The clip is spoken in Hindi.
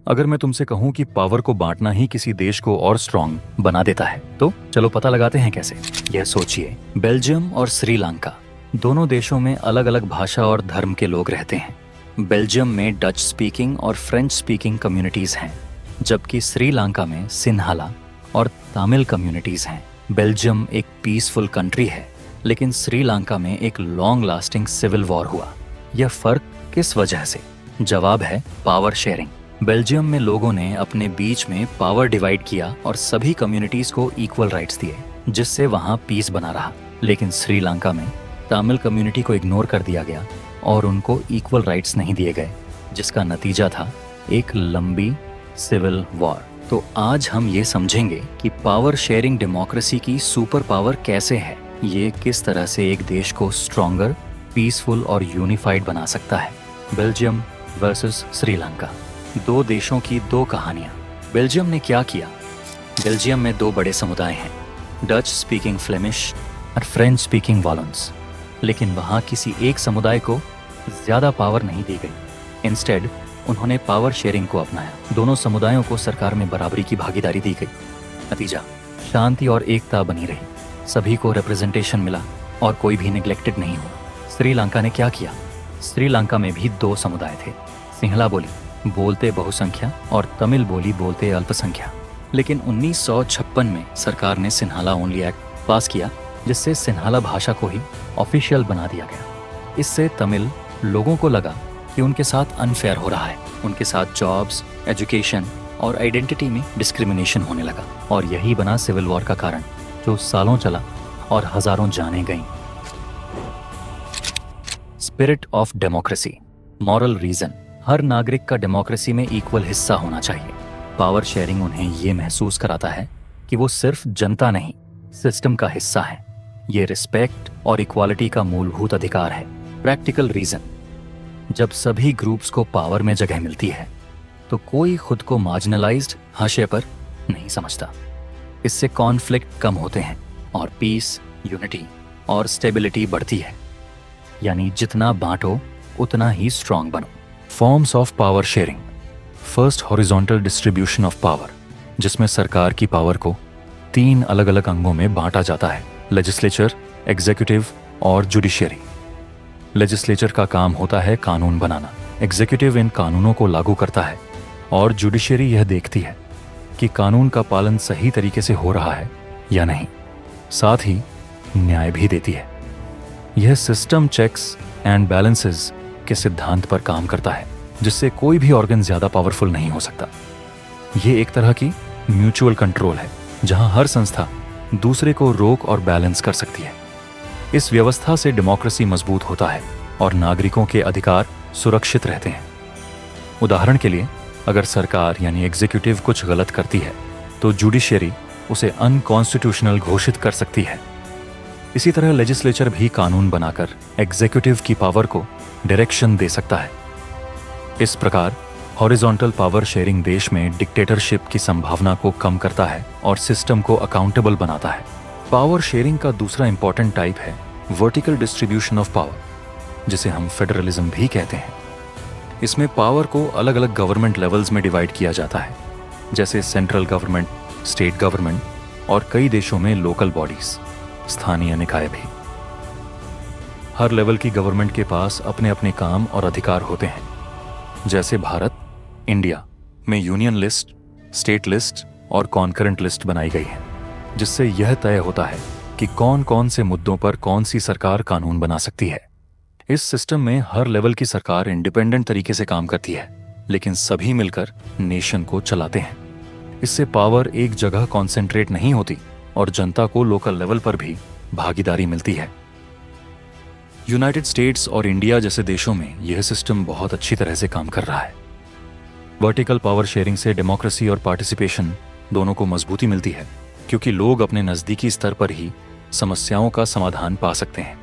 अगर मैं तुमसे कहूं कि पावर को बांटना ही किसी देश को और स्ट्रांग बना देता है, तो चलो पता लगाते हैं कैसे। यह सोचिए, बेल्जियम और श्रीलंका दोनों देशों में अलग अलग भाषा और धर्म के लोग रहते हैं। बेल्जियम में डच स्पीकिंग और फ्रेंच स्पीकिंग कम्युनिटीज हैं, जबकि श्रीलंका में सिन्हाला और तमिल कम्युनिटीज हैं। बेल्जियम एक पीसफुल कंट्री है, लेकिन श्रीलंका में एक लॉन्ग लास्टिंग सिविल वॉर हुआ। यह फर्क किस वजह से? जवाब है पावर शेयरिंग। बेल्जियम में लोगों ने अपने बीच में पावर डिवाइड किया और सभी कम्युनिटीज को इक्वल राइट्स दिए, जिससे वहां पीस बना रहा। लेकिन श्रीलंका में तमिल कम्युनिटी को इग्नोर कर दिया गया और उनको इक्वल राइट्स नहीं दिए गए, जिसका नतीजा था एक लंबी सिविल वॉर। तो आज हम ये समझेंगे कि पावर शेयरिंग डेमोक्रेसी की सुपर पावर कैसे है, ये किस तरह से एक देश को स्ट्रॉन्गर, पीसफुल और यूनिफाइड बना सकता है। बेल्जियम वर्सेस श्रीलंका, दो देशों की दो कहानियां। बेल्जियम ने क्या किया? बेल्जियम में दो बड़े समुदाय हैं, डच स्पीकिंग फ्लेमिश और फ्रेंच स्पीकिंग वॉलन्स। लेकिन वहां किसी एक समुदाय को ज्यादा पावर नहीं दी गई। इंस्टेड उन्होंने पावर शेयरिंग को अपनाया। दोनों समुदायों को सरकार में बराबरी की भागीदारी दी गई। नतीजा, शांति और एकता बनी रही, सभी को रिप्रेजेंटेशन मिला और कोई भी निग्लेक्टेड नहीं हुआ। श्रीलंका ने क्या किया? श्रीलंका में भी दो समुदाय थे, सिंहला बोली बोलते बहुसंख्या और तमिल बोली बोलते अल्पसंख्या। लेकिन 1956 में सरकार ने सिन्हाला ओनली एक्ट पास किया, जिससे सिन्हाला भाषा को ही ऑफिशियल बना दिया गया। इससे तमिल लोगों को लगा कि उनके साथ अनफेयर हो रहा है। उनके साथ जॉब्स, एजुकेशन और आइडेंटिटी में डिस्क्रिमिनेशन होने लगा, और यही बना सिविल वॉर का कारण, जो सालों चला और हजारों जानें गईं। Spirit of democracy, moral reason, हर नागरिक का डेमोक्रेसी में इक्वल हिस्सा होना चाहिए। पावर शेयरिंग उन्हें ये महसूस कराता है कि वो सिर्फ जनता नहीं, सिस्टम का हिस्सा है। ये रिस्पेक्ट और इक्वालिटी का मूलभूत अधिकार है। प्रैक्टिकल रीजन, जब सभी ग्रुप्स को पावर में जगह मिलती है तो कोई खुद को मार्जिनलाइज्ड, हाशिए पर नहीं समझता। इससे कॉन्फ्लिक्ट कम होते हैं और पीस, यूनिटी और स्टेबिलिटी बढ़ती है। यानी जितना बांटो उतना ही स्ट्रांग बनो। Forms of power sharing. First, horizontal distribution of power, जिसमें सरकार की पावर को 3 अलग अलग अंगों में बांटा जाता है, लेजिस्लेचर, एग्जीक्यूटिव और जुडिशियरी। लेजिस्लेचर का काम होता है कानून बनाना, एग्जीक्यूटिव इन कानूनों को लागू करता है और जुडिशियरी यह देखती है कि कानून का पालन सही तरीके से हो रहा है या नहीं, साथ ही न्याय भी देती है। यह सिस्टम चेक्स एंड बैलेंसेस के सिद्धांत पर काम करता है, जिससे कोई भी ऑर्गन ज्यादा पावरफुल नहीं हो सकता। यह एक तरह की म्यूचुअल कंट्रोल है, जहां हर संस्था दूसरे को रोक और बैलेंस कर सकती है। इस व्यवस्था से डेमोक्रेसी मजबूत होता है और नागरिकों के अधिकार सुरक्षित रहते हैं। उदाहरण के लिए, अगर सरकार यानी एग्जीक्यूटिव कुछ गलत करती है तो जुडिशियरी उसे अनकॉन्स्टिट्यूशनल घोषित कर सकती है। इसी तरह लेजिस्लेचर भी कानून बनाकर एग्जीक्यूटिव की पावर को डायरेक्शन दे सकता है। इस प्रकार हॉरिजॉन्टल पावर शेयरिंग देश में डिक्टेटरशिप की संभावना को कम करता है और सिस्टम को अकाउंटेबल बनाता है। पावर शेयरिंग का दूसरा इंपॉर्टेंट टाइप है वर्टिकल डिस्ट्रीब्यूशन ऑफ पावर, जिसे हम फेडरलिज्म भी कहते हैं। इसमें पावर को अलग अलग गवर्नमेंट लेवल्स में डिवाइड किया जाता है, जैसे सेंट्रल गवर्नमेंट, स्टेट गवर्नमेंट और कई देशों में लोकल बॉडीज, स्थानीय निकाय भी। हर लेवल की गवर्नमेंट के पास अपने अपने काम और अधिकार होते हैं। जैसे भारत, इंडिया में यूनियन लिस्ट, स्टेट लिस्ट और कॉन्करेंट लिस्ट बनाई गई है, जिससे यह तय होता है कि कौन कौन से मुद्दों पर कौन सी सरकार कानून बना सकती है। इस सिस्टम में हर लेवल की सरकार इंडिपेंडेंट तरीके से काम करती है, लेकिन सभी मिलकर नेशन को चलाते हैं। इससे पावर एक जगह कॉन्सेंट्रेट नहीं होती और जनता को लोकल लेवल पर भी भागीदारी मिलती है। यूनाइटेड स्टेट्स और इंडिया जैसे देशों में यह सिस्टम बहुत अच्छी तरह से काम कर रहा है। वर्टिकल पावर शेयरिंग से डेमोक्रेसी और पार्टिसिपेशन दोनों को मजबूती मिलती है, क्योंकि लोग अपने नजदीकी स्तर पर ही समस्याओं का समाधान पा सकते हैं।